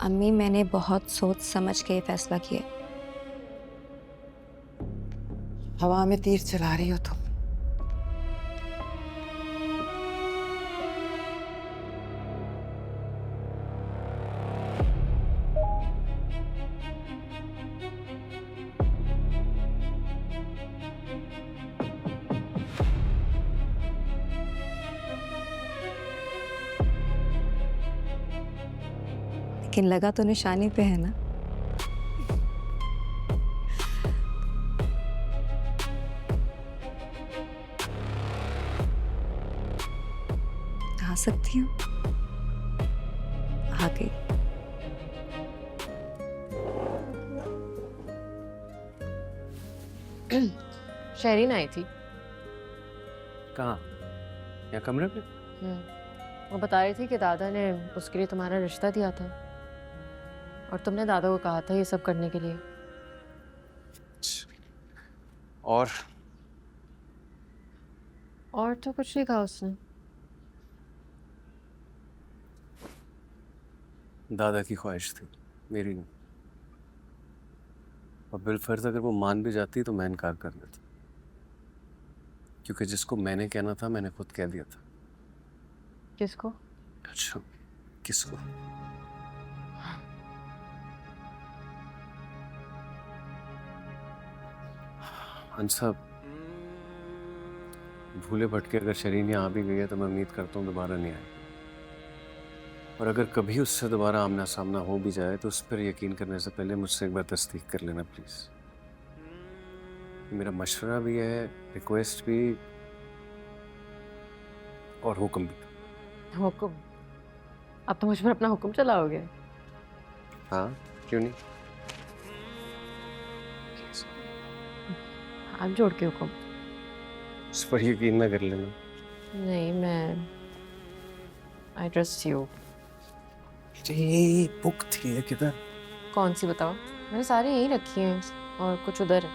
अम्मी, मैंने बहुत सोच समझ के ये फैसला किया। हवा में तीर चला रही हो तुम। लेकिन लगा तो निशानी पे है ना। आ सकती हूँ? आ गई। शहरीन आई थी। कहाँ? यहाँ कमरे पे? वो बता रही थी कि दादा ने उसके लिए तुम्हारा रिश्ता दिया था और तुमने दादा को कहा था ये सब करने के लिए। और तो कुछ नहीं कहा उसने। दादा की ख्वाहिश थी, मेरी नहीं। और बिलफर्ज अगर वो मान भी जाती तो मैं इनकार कर देता, क्योंकि जिसको मैंने कहना था मैंने खुद कह दिया था। किसको? अच्छा, किसको? अंसा, भूले भटके अगर शरीन यहाँ आ भी गई है तो मैं उम्मीद करता हूँ दोबारा नहीं आए। और अगर कभी उससे दोबारा आमना सामना हो भी जाए तो उस पर यकीन करने से पहले मुझसे एक बार तस्दीक कर लेना प्लीज। मेरा मशवरा भी है, रिक्वेस्ट भी और हुक्म भी। हुक्म? अब तो मुझ पर अपना हुक्म चलाओगे? हाँ, क्यों नहीं? हाथ जोड़ के हुक्म। उस पर यकीन ना कर लेना। नहीं, मैं आई ट्रस्ट यू। ये बुक थी किधर? कौन सी बताओ? मैंने सारी यहीं रखी हैं और कुछ उधर है।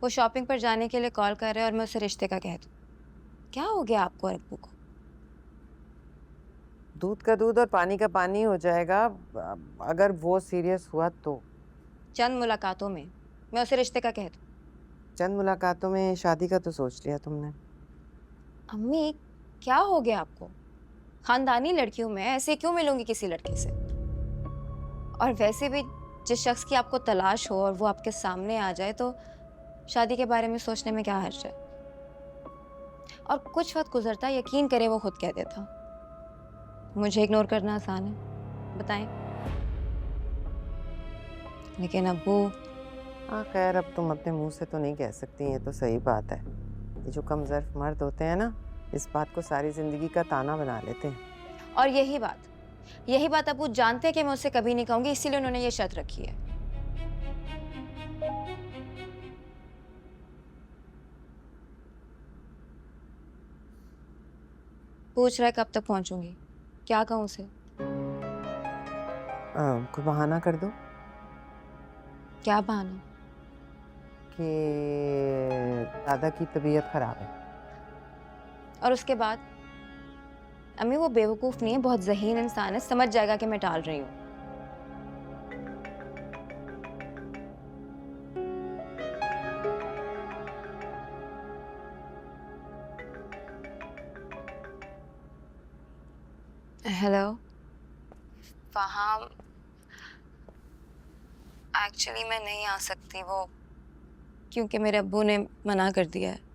वो शॉपिंग पर जाने के लिए कॉल कर रहे हैं और मैं उसे रिश्ते का कह दूँ? क्या हो गया आपको और अब्बू को? दूध का दूध और पानी का पानी हो जाएगा अगर वो सीरियस हुआ तो। चंद मुलाकातों में मैं उसे रिश्ते का कह दूँ? चंद मुलाकातों में शादी का तो सोच लिया तुमने। अम्मी, क्या हो गया आपको? खानदानी लड़की हूँ मैं, ऐसे क्यों मिलूंगी किसी लड़के से? और वैसे भी जिस शख्स की आपको तलाश हो और वो आपके सामने आ जाए तो शादी के बारे में सोचने में क्या हर्ज है? और कुछ वक्त गुजरता, यकीन करें वो खुद कह देता। मुझे इग्नोर करना आसान है, बताएं। लेकिन अब्बू। हाँ खैर, अब तुम अपने मुंह से तो नहीं कह सकती, ये तो सही बात है। ये जो कमज़र्फ मर्द होते हैं ना, इस बात को सारी जिंदगी का ताना बना लेते हैं। और यही बात अब्बू जानते हैं कि मैं उससे कभी नहीं कहूंगी, इसीलिए उन्होंने ये शर्त रखी है। पूछ रहा है कब तक पहुंचूंगी, क्या कहूं उसे? कोई बहाना कर दो क्या बहाना? कि दादा की तबीयत खराब है। और उसके बाद? अम्मी, वो बेवकूफ नहीं है, बहुत ज़हीन इंसान है, समझ जाएगा कि मैं टाल रही हूँ। हेलो वहाँ, एक्चुअली मैं नहीं आ सकती, वो क्योंकि मेरे अब्बू ने मना कर दिया है।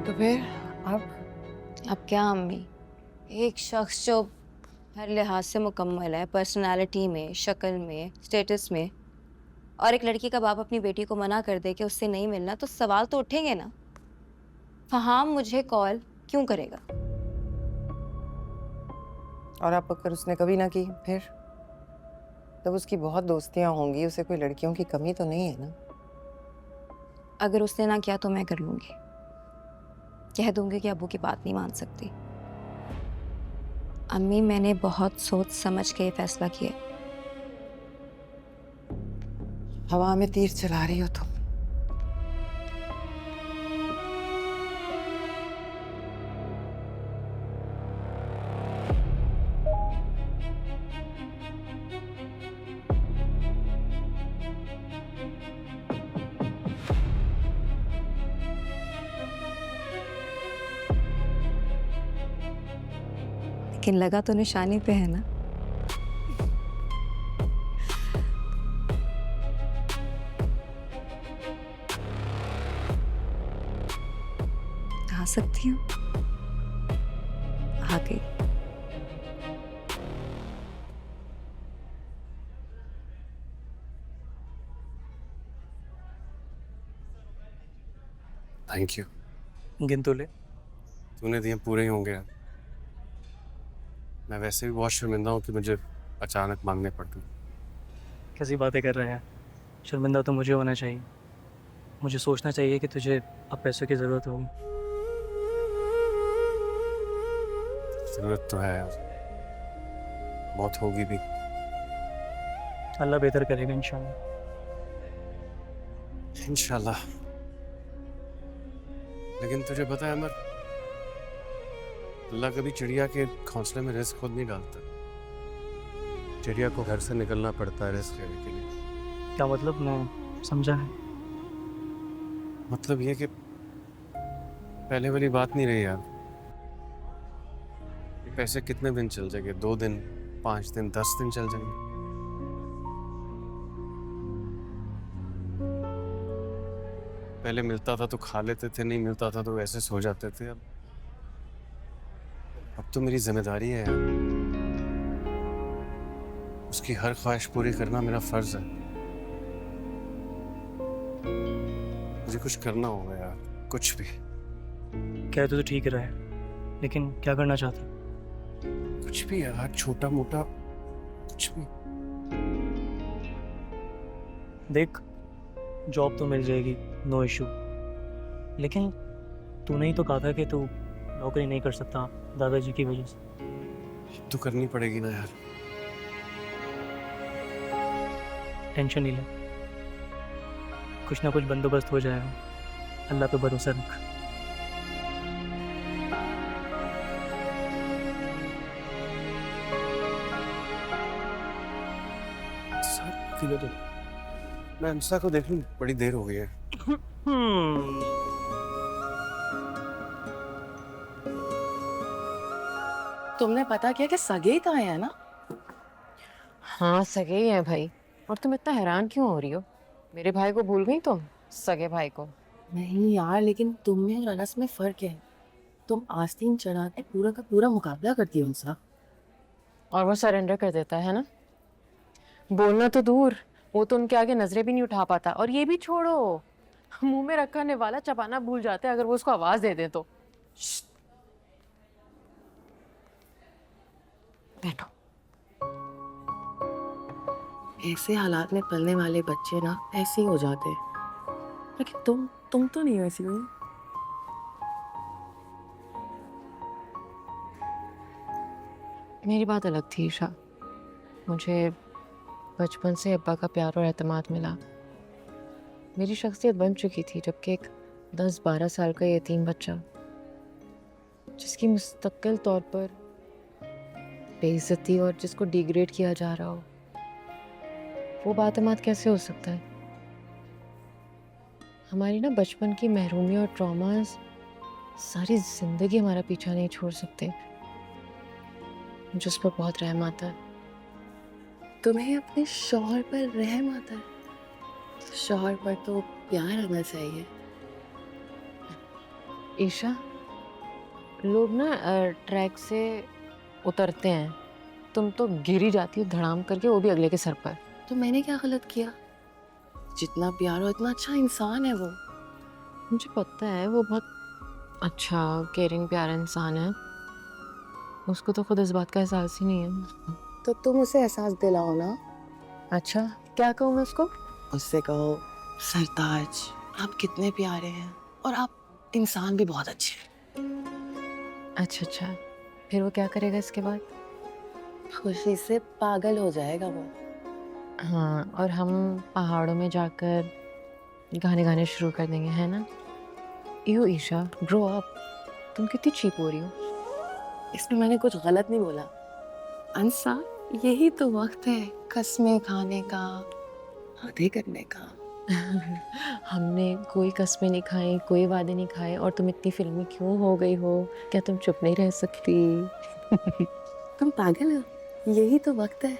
तो फिर अब अब क्या अम्मी, एक शख्स जो हर लिहाज से मुकम्मल है, पर्सनालिटी में, शक्ल में, स्टेटस में। और एक लड़की का बाप अपनी बेटी को मना कर दे कि उससे नहीं मिलना, तो सवाल तो उठेंगे ना। फहाम मुझे कॉल क्यों करेगा? और अब अगर उसने कभी ना की फिर? तब उसकी बहुत दोस्तियां होंगी, उसे कोई लड़कियों की कमी तो नहीं है ना? अगर उसने ना किया तो मैं कर लूंगी। कह दूंगी कि अब्बू की बात नहीं मान सकती। अम्मी, मैंने बहुत सोच समझ के ये फैसला किया। हवा में तीर चला रही हो तुम। लेकिन लगा तो निशाने पे है ना। आ सकती हूँ? आ गई। Thank you. गिन तो ले। तूने दिए पूरे ही होंगे यार। मैं वैसे भी बहुत शर्मिंदा हूँ कि मुझे अचानक मांगने पड़ते हैं। कैसी बातें कर रहे हैं? शर्मिंदा तो मुझे होना चाहिए। मुझे सोचना चाहिए कि तुझे अब पैसों की ज़रूरत होगी। जरूरत तो है यार, बहुत होगी भी। अल्लाह बेहतर करेगा इंशाल्लाह। इंशाल्लाह। लेकिन तुझे पता है अमर, अल्लाह कभी चिड़िया के घोंसले में रिस्क खुद नहीं डालता। चिड़िया को घर से निकलना पड़ता है रिस्क लेने के लिए। क्या मतलब? मैं समझा है। मतलब ये कि पहले वाली बात नहीं रही यार। ये पैसे कितने दिन चल जाएंगे? 2 दिन, 5 दिन, 10 दिन चल जाएंगे। पहले मिलता था तो खा लेते थे, नहीं मिलता था तो ऐसे सो जाते थे। अब तो मेरी जिम्मेदारी है यार। उसकी हर ख्वाहिश पूरी करना मेरा फर्ज है। मुझे कुछ करना होगा यार, कुछ भी। कह तो ठीक रहा है, लेकिन क्या करना चाहता? कुछ भी यार, छोटा मोटा कुछ भी। देख, जॉब तो मिल जाएगी, नो इशू। लेकिन तूने ही तो कहा था कि तू नौकरी नहीं कर सकता दादाजी की वजह से। तो करनी पड़ेगी ना यार। टेंशन नहीं ले, कुछ ना कुछ बंदोबस्त हो जाएगा। अल्लाह पे भरोसा रख। मैं अंसा को देख लूं, बड़ी देर हो गई है। तुमने पता किया कि सगे ही तो आए हैं ना? हाँ, सगे ही हैं भाई। और तुम इतना हैरान क्यों हो रही हो? मेरे भाई को भूल गई तुम? सगे भाई को? नहीं यार, लेकिन तुम में और अनस में फर्क है। तुम आस्तीन चढ़ा के पूरा का पूरा मुकाबला करती हो उनसा। और वो सरेंडर कर देता है ना? बोलना तो दूर, वो तो उनके आगे नजरें भी नहीं उठा पाता। और ये भी छोड़ो, मुंह में रखा निवाला चबाना भूल जाते हैं अगर वो उसको आवाज दे दे तो। बैठो। ऐसे हालात में पलने वाले बच्चे ना ऐसे ही हो जाते हैं। लेकिन तुम तो नहीं ऐसी हुई। मेरी बात अलग थी ईशा। मुझे बचपन से अब्बा का प्यार और एतमाद मिला। मेरी शख्सियत बन चुकी थी, जबकि एक 10-12 साल का यतीम बच्चा जिसकी मुस्तकिल तौर पर बेइज्जती और जिसको डिग्रेड किया जा रहा हो, वो बातमात कैसे हो सकता है? हमारी ना बचपन की महरूमी और ट्रॉमास सारी जिंदगी हमारा पीछा नहीं छोड़ सकते। जिस पर बहुत रहम आता है। तुम्हें अपने शौहर पर रहम आता है? तो शौहर पर तो प्यार आना चाहिए। ईशा, लोग ना ट्रैक से उतरते हैं तुम तो गिर ही जाती हो धड़ाम करके, वो भी अगले के सर पर। तो मैंने क्या गलत किया? जितना प्यार हो इतना अच्छा इंसान है वो। मुझे पता है वो बहुत अच्छा केयरिंग प्यारा इंसान है, उसको तो खुद इस बात का एहसास ही नहीं है। तो तुम उसे एहसास दिलाओ ना। अच्छा, क्या कहूँ मैं उसको? उससे कहो, सरताज आप कितने प्यारे हैं और आप इंसान भी बहुत अच्छे हैं। अच्छा अच्छा, फिर वो क्या करेगा इसके बाद? खुशी से पागल हो जाएगा वो। हाँ, और हम पहाड़ों में जाकर गाने गाने शुरू कर देंगे, है ना? You Isha, grow up. तुम कितनी चीप हो रही हो। इसमें मैंने कुछ गलत नहीं बोला। अंसा, यही तो वक्त है कसमें खाने का, वादे करने का। हमने कोई कस्में नहीं खाई, कोई वादे नहीं खाए, और तुम इतनी फिल्मी क्यों हो गई हो? क्या तुम चुप नहीं रह सकती? तुम पागल हो, यही तो वक्त है।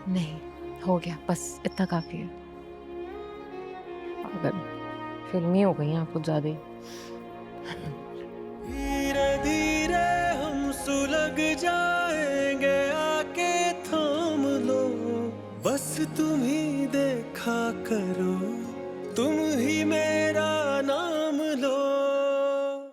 नहीं, हो गया, बस इतना काफी है। पागल, फिल्मी हो गई हैं आप कुछ ज्यादा ही। धीरे धीरे हम सुलग जाएंगे, आके थाम लो, बस तुम ही देखा करो, तुम ही मेरा नाम लो।